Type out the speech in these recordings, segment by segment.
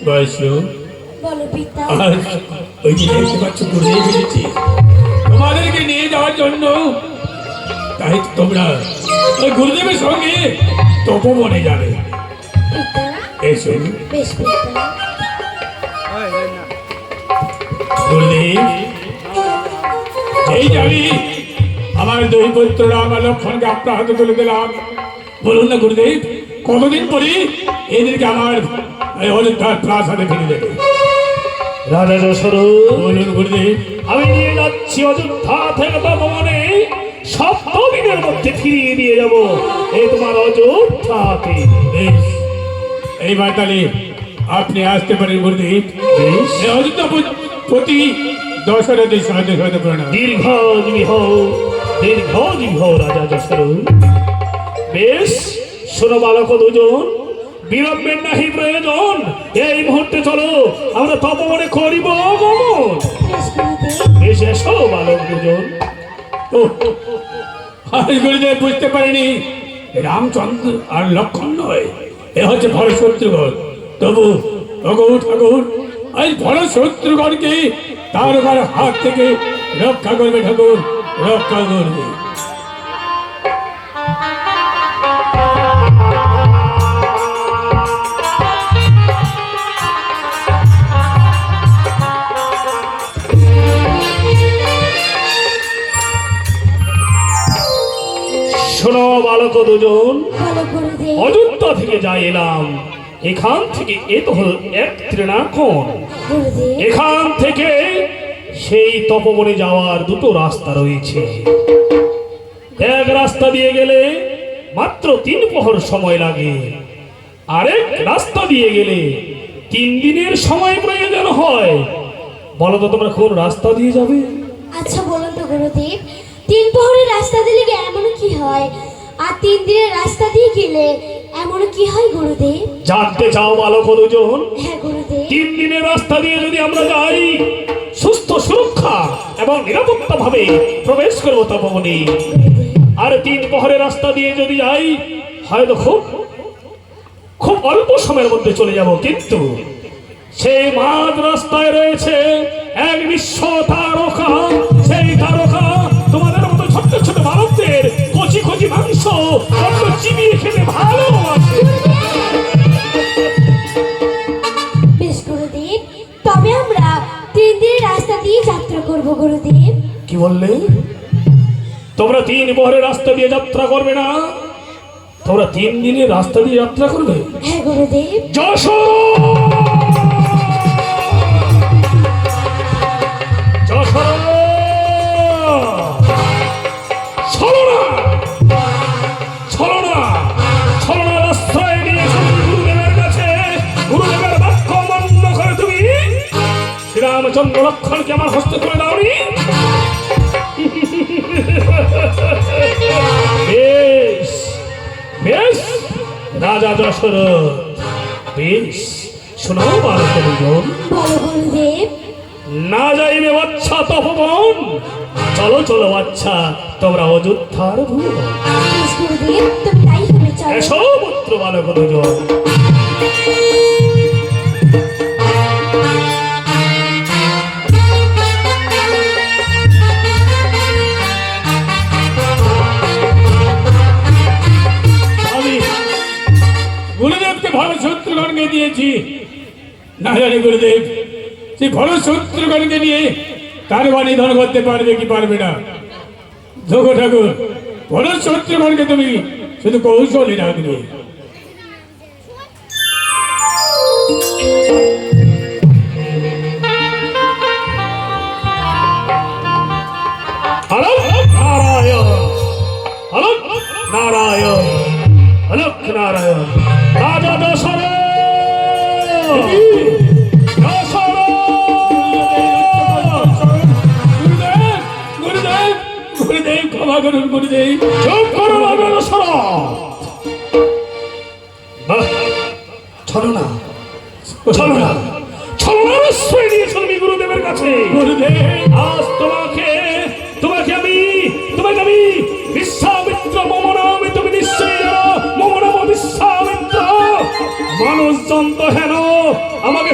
বয়সু বলো পিতা। আর ওই যে দেখতে পাচ্ছ গুরুদেব এসেছি তোমাদেরকে নিয়ে যাওয়ার জন্য। তাই তো তোমরা ওই গুরুদেবের সঙ্গে তপবনে যাবে। পিতা এসো বেশ পিতা। গুরুদেব, এই যে আমি আমার দুই পুত্র রাম আর লক্ষ্মণকে আপনার হাতে তুলে দিলাম। বলুন না গুরুদেব, কতদিন পরে এদেরকে আমার অযোধ্যার প্রাসাদে ফিরে দেবে? রাজা যশোর, বলুন গুরুদেব। আমি নিয়ে যাচ্ছি অযোধ্যা থেকে তপবনে, 7 দিনের মধ্যে ফিরিয়ে দিয়ে যাব এই তোমার অযোধ্যাতে। বেশ, এইবার তাহলে আপনি আসতে পারেন গুরুদেব। বেশ, এই অযোধ্যা প্রতি দশরথের সাথে সাথে প্রণাম। দীর্ঘজীবী হও, দীর্ঘজীবী হও রাজা যশোর। বেশ, শোনো বালক দুজন, বিলম্বের নাহি প্রয়োজন। এই মুহূর্তে চলো, আমরা তপবনে করিব গমন। বেশ গুরুদেব। বেশ, এসো বালক দুজন। আমি গুরুদেব বুঝতে পারিনি রামচন্দ্র আর লক্ষণ নয়, এ হচ্ছে ভরত শত্রুঘ্ন। তবু ঠাকুর এই ভরত শত্রুঘ্নকে তার হাত থেকে রক্ষা করবে ঠাকুর, রক্ষা করবে। শোনো বালক দুজন, বলো গুরুদেব। অযোধ্যা থেকে যাই এলাম। এখান থেকে এ তো হল এক তৃণাকোণ। গুরুদেব এখান থেকে সেই তপবনে যাওয়ার 2টো রাস্তা রয়েছে। এক রাস্তা দিয়ে গেলে মাত্র 3 প্রহর সময় লাগে, আরেক রাস্তা দিয়ে গেলে 3 দিনের সময় প্রয়োজন হয়। বলো তো তোমরা কোন রাস্তা দিয়ে যাবে? আচ্ছা বলুন তো গুরুদেব, 3 প্রহরের রাস্তা দিলে কি এমন কি হয়, আর 3 দিনের রাস্তা দিয়ে গেলে এমন কি হয় গুরুদেব? জানতে চাও বালক দুজন? হ্যাঁ গুরুদেব। 3 দিনের রাস্তা দিয়ে যদি আমরা যাই, সুস্থ সুরক্ষা এবং নিরাপত্তা ভাবে প্রবেশ করবো তপবনে। আর 3 প্রহরের রাস্তা দিয়ে যদি যাই, হয়তো খুব অল্প সময়ের মধ্যে চলে যাব, কিন্তু সেই মাঝ রাস্তায় রয়েছে এক বিশ্ব তারকা। সেই তারকা তোমাদের মতো ছোট্ট ছোট বালকদের কচি কচি মাংস চিবিয়ে খেতে ভালোবাসে। বেশ গুরুদেব, তবে আমরা 3 দিনের রাস্তা দিয়ে যাত্রা করব গুরুদেব। কি বললে? তোমরা 3 প্রহরের রাস্তা দিয়ে যাত্রা করবে না? তোমরা 3 দিনের রাস্তা দিয়ে যাত্রা করবে? হ্যাঁ গুরুদেব। যশোর, যশোর, ছলনা, ছলনা, ছলনার আশ্রয় নিয়েছো গুরুদেবের কাছে। গুরুদেবের বাক্য অমান্য করে তুমি শ্রীরামচন্দ্র লক্ষণকে আমার হস্তে তুলে দাওনি। বেশ বেশ রাজা দশরথ, বেশ শোনো বালক দুজন, বলো গুরুদেব। না যাইবে বাচ্চা তপবন। চলো চলো বাচ্চা, তোমরা অযোধ্যার ভুবন। বেশ গুরুদেব, তুমি তাই হবে, চলো। এসো পুত্র বালক দুজন। আমি গুরুদেবকে ভরত শত্রুঘ্নকে দিয়েছি। না জানি গুরুদেব সেই ভরত শত্রুঘ্নকে নিয়ে তার বাণী ধন করতে পারবে কি পারবে না। দেখো ঠাকুর, ভরত শত্রুঘ্নকে তুমি শুধু কৌশলী রাখবে। অলক নারায়ণ, অলক নারায়ণ, অলক নারায়ণ। রাজা দশরথ, গুরুদেব, গুরুদেব ক্ষমা করুন গুরুদেব। চুপ করো রাজা দশরথ। চলো না, চলো না, ছলনার আশ্রয় নিয়েছো তুমি গুরুদেবের কাছে। গুরুদেব আজ তোমাকে আমি বিশ্বামিত্র, মম নামে তুমি নিশ্চয়ই জানো, মম নাম বিশ্বামিত্র। মানুষজন তো হেন আমাকে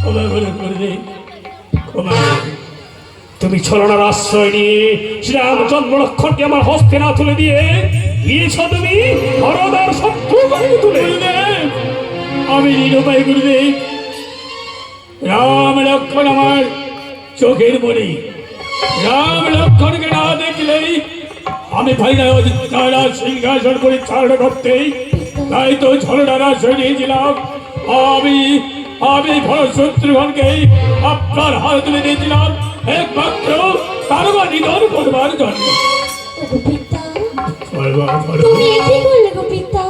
ক্ষমা করুন গুরুদেব, ক্ষমা করুন। তুমি ছলনার আশ্রয় নিয়ে শ্রীরামচন্দ্র লক্ষণকে আমার হস্তে না তুলে দিয়ে গিয়েছ তুমি হরদার শত্রুকে তুলে। গুরুদেব, আমি নিরুপায় গুরুদেব। রাম লক্ষণ আমার চোখের মণি। রাম লক্ষণকে না দেখলেই আমি ভাই না তারা সিংহাসন পরিচালনা করতেই, তাই তো ঝলনার আশ্রয় নিয়েছিলাম। আমি আমি ভরত শত্রুঘ্নকেই আপনার হাত তুলে দিয়েছিলাম একমাত্র তার নিধন করবার জন্য। ওগো পিতা, তুমি এটি করলে গো পিতা?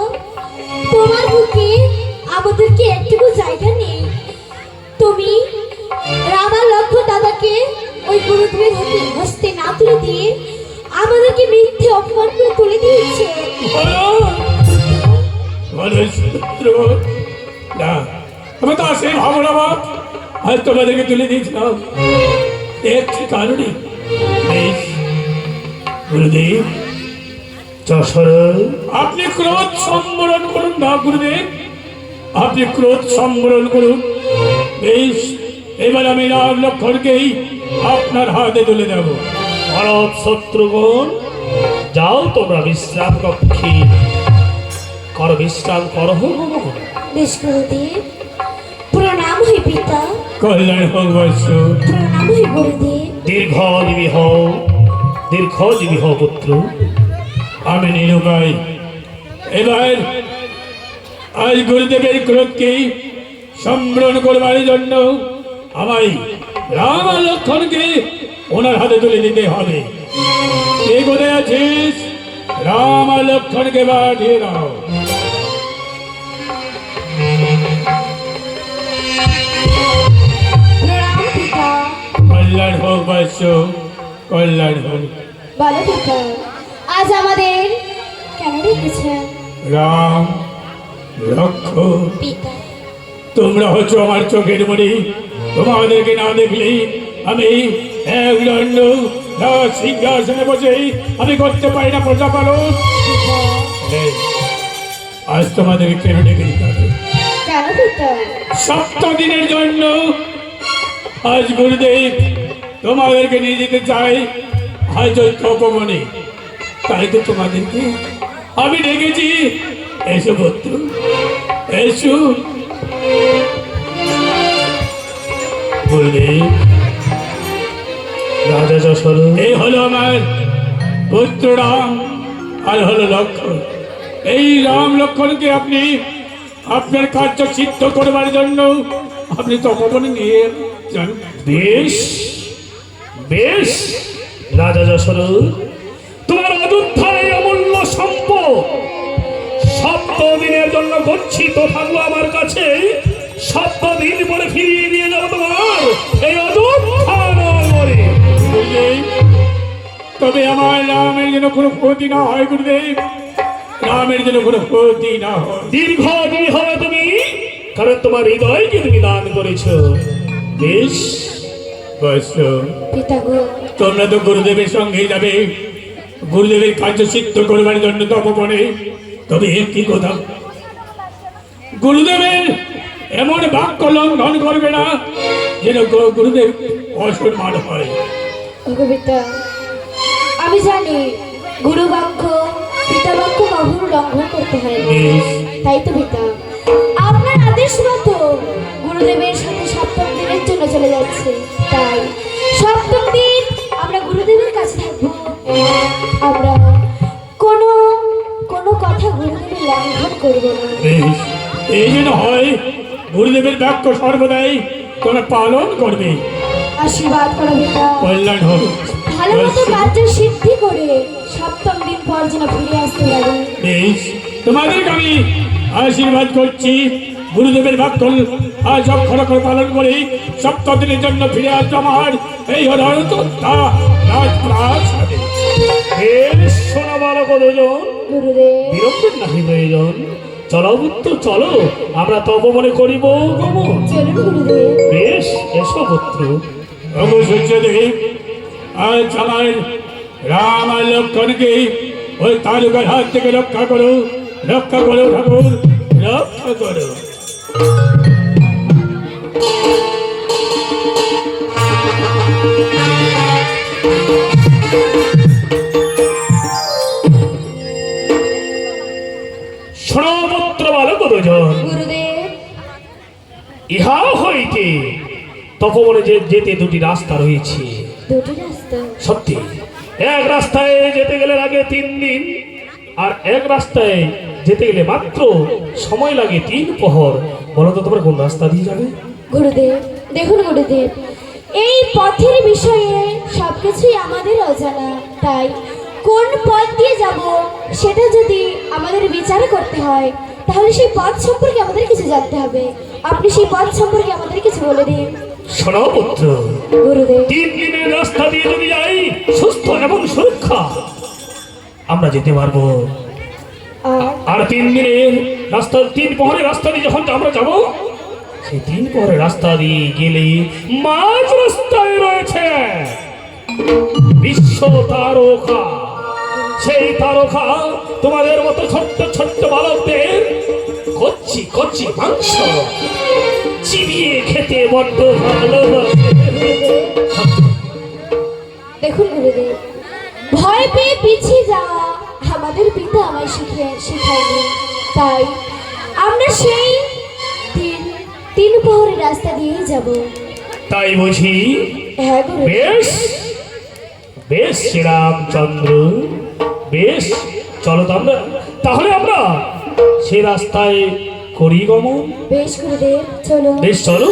তোমার বুকে আমাদেরকে একটুকু জায়গা নেই। তুমি রামা লক্ষ্য দাদাকে ওই গুরুদেবের হস্তে না তুলে দিয়ে আমাদেরকে মিথ্যে অপমান করে তুলে দিয়েছে। না, আমি তো সেই ভাবনা বাপ আজ তোমাদেরকে তুলে দিয়েছিলাম একটি কারণে। বেশ, গুরুদেব, যশোর আপনি ক্রোধ সম্বরণ করুন না গুরুদেব, আপনি ক্রোধ সম্বরণ করুন। বেশ, এবার আমি রাম লক্ষণকেই আপনার হাতে তুলে দেব। ভরত শত্রুঘ্ন, যাও তোমরা বিশ্রাম কক্ষে করো, বিশ্রাম করো। বেশ গুরুদেব, প্রণাম হই পিতা, কল্যাণ হোক বৎস। প্রণাম হই গুরুদেব। দীর্ঘজীবী হও, দীর্ঘজীবী হও পুত্র। আমি নিরুপায়। এবার আজ গুরুদেবের ক্রোধকেই সম্বরণ করবার জন্য আমায় রাম আর লক্ষণকে ওনার হাতে তুলে দিতে হবে। কে কোথায় আছিস? রাম আর লক্ষণকে পাঠিয়ে দাও। প্রণাম পিতা। কল্যাণ হোক বৎস, কল্যাণ হোক। বলো পিতা, আজ আমাদের কেন ডেকেছেন? রাম লক্ষণ, পিতা, তোমরা হচ্ছে আমার চোখের মণি। তোমাদেরকে না দেখলেই আমি এক দণ্ড সিংহাসনে বসেই আমি করতে পারি না প্রজাপালন। পিতা, এই, আজ তোমাদেরকে কেন ডেকে দিতে হবে? কেন পিতা? 7 দিনের জন্য আজ গুরুদেব তোমাদেরকে নিয়ে যেতে চাই আজ ওই তপবনে। তাই তো তোমাদেরকে আমি ডেকেছি। এসো পুত্র, এসো। গুরুদেব, রাজা যশোর, এই হলো আমার পুত্র রাম আর হলো লক্ষণ। এই রাম লক্ষণকে আপনি আপনার কার্য সিদ্ধ করবার জন্য আপনি তপবনে নিয়ে যান। বেশ বেশ, রাজা যশোর, তোমার অযোধ্যার এই অমূল্য সম্পদ 7 দিনের জন্য গচ্ছিত থাকলো আমার কাছে। 7 দিন পরে ফিরিয়ে দিয়ে যাবো তোমার এই অযোধ্যা নগরে। গুরুদেব, তবে আমার রামের যেন কোনো ক্ষতি না হয় গুরুদেব, রামের যেন কোনো ক্ষতি না হয়। দীর্ঘজীবী হবে তুমি, কারণ তোমার হৃদয়কে তুমি দান করেছ। বেশ, বৎস, পিতা গো, তোমরা তো গুরুদেবের সঙ্গে যাবে গুরুদেবের কার্য সিদ্ধ করবার জন্য তপবনে। তবে একটি কথা, গুরুদেবের এমন বাক্য লঙ্ঘন করবে না যেন গুরুদেব অসম্মান হয়। ওগো পিতা, আমি জানি গুরু বাক্য পিতা বাক্য কখনো লঙ্ঘন করতে হয় না। বেশ, তাই তো পিতা, আপনার আদেশ মতো গুরুদেবের সাথে 7 দিনের জন্য চলে যাচ্ছে। তাই 7 দিন আমরা গুরুদেবের কাছে থাকবো। আমরা কোনো কোনো কথা গুরুদেবের লঙ্ঘন করবো না। বেশ, এই যেন হয় গুরুদেবের বাক্য সর্বদাই তোমরা পালন করবে। আশীর্বাদ করো পিতা, কল্যাণ হবে। ভালো মতো কার্য সিদ্ধি করে 7 দিন পর যেন ফিরে আসতে পারি। বেশ, তোমাদেরকে আমি আশীর্বাদ করছি। গুরুদেবের বাক্য আজ অক্ষর করে পালন করে 7 দিনের জন্য ফিরে আসবে আমার এই অযোধ্যা রাজপ্রাসাদে। বেশ, শোনা বালক দুজন, গুরুদেব, বিরক্তের নাহি প্রয়োজন। চলো পুত্র, চলো, আমরা তপবনে করিব গমন। চলুন গুরুদেব। বেশ, এসো পুত্র। অবশ্যই দেব, আজ আমার রাম আর লক্ষণকে ওই তালুকার হাত থেকে রক্ষা করো, রক্ষা করো ঠাকুর। রক্ষা করো। শোনপুত্র বালক দুজন, গুরুদেব, ইহা হইতে তপবনে যেতে দুটি রাস্তা রয়েছে। দুটি রাস্তা? সত্যি, এক রাস্তায় যেতে গেলে লাগে 3 দিন, আর এক রাস্তায় যেতে গেলে মাত্র সময় লাগে 3 প্রহর। বলো তো তোমরা কোন রাস্তা দিয়ে যাবে? গুরুদেব দেখুন গুরুদেব, এই পথের বিষয়ে সবকিছুই আমাদের অজানা, তাই কোন পথ দিয়ে যাব সেটা যদি আমাদের বিচার করতে হয় তাহলে সেই পথ সম্পর্কে আমাদের কিছু জানতে হবে। আপনি সেই পথ সম্পর্কে আমাদের কিছু বলে দিন। শোনো পুত্র, গুরুদেব, 3 দিনের রাস্তা দিয়ে যদি যাই সুস্থ এবং সুরক্ষা আমরা যেতে পারবো। আর আর 3 দিনের রাস্তা, 3 প্রহরের রাস্তা দিয়ে যখন আমরা যাব, সেই 3 প্রহরের রাস্তা দিয়ে গেলে মাঝ রাস্তায় রয়েছে বিশ্ব তারকা। সেই তারকা তোমাদের মতো ছোট্ট ছোট্ট বালকদের কচ্ছি কচ্ছি মাংস চিবিয়ে খেতে বড্ড ভালোবাসে। দেখুন গুরুদেব, ভয় পেয়ে পিছিয়ে যাওয়া আমাদের পিতা আমায় শেখায়নি, তাই আমরা সেই তিন প্রহরের রাস্তা দিয়েই যাব। তাই বুঝি? হ্যাঁ গুরুদেব। বেশ বেশ শ্রীরামচন্দ্র, বেশ, চলো তো আমরা তাহলে আমরা সে রাস্তায় করি গমন। বেশ গুরুদেব, চলো। বেশ চলো।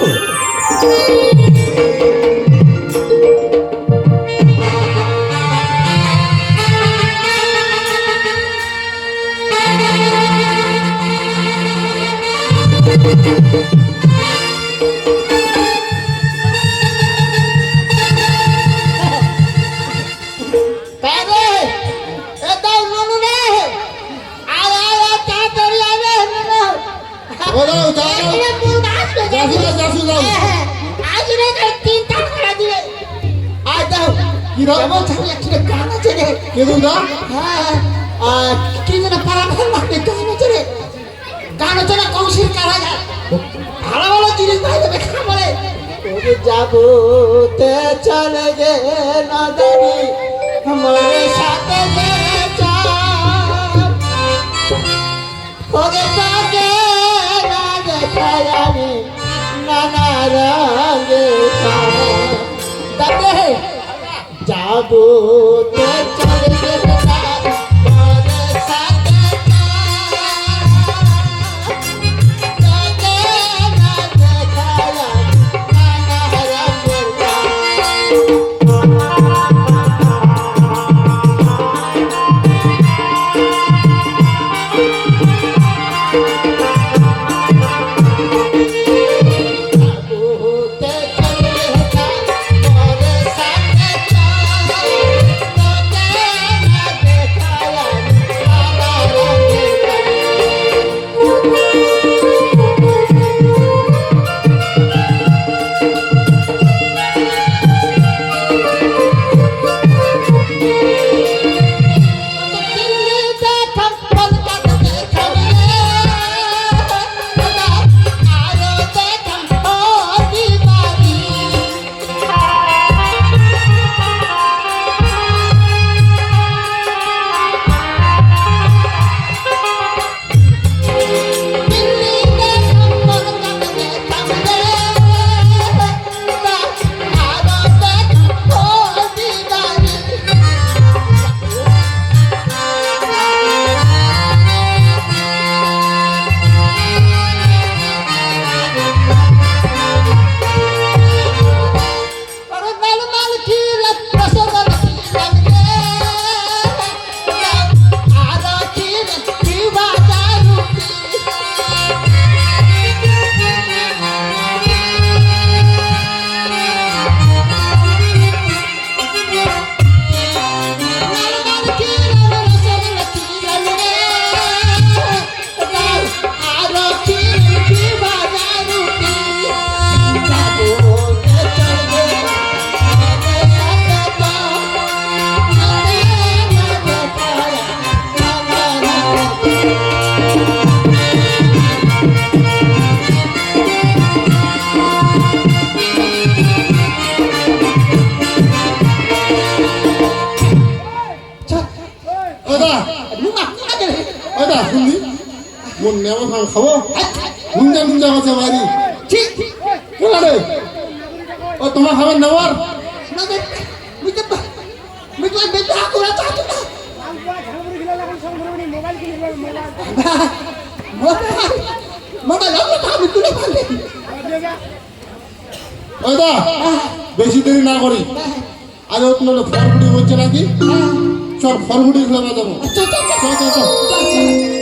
যাবো চলে গে নদী আমার সাথে নানা রঙে যাবো চলে গে মোর নেওয়া খাবো খাবো গুঞ্জা গুঞ্জা আছে বাড়ি ঠিক কেন রে ও তোমার খাবার নেওয়ার না দেখ মিটলা বেটা করে চাচু না মোবাইল আমি তুলে পারলে ওদা বেশি দেরি না করি আজ তোমার ফরগুড়ি হচ্ছে নাকি চল ফরগুড়ি খেলা যাবো চল চল চল চল চল চল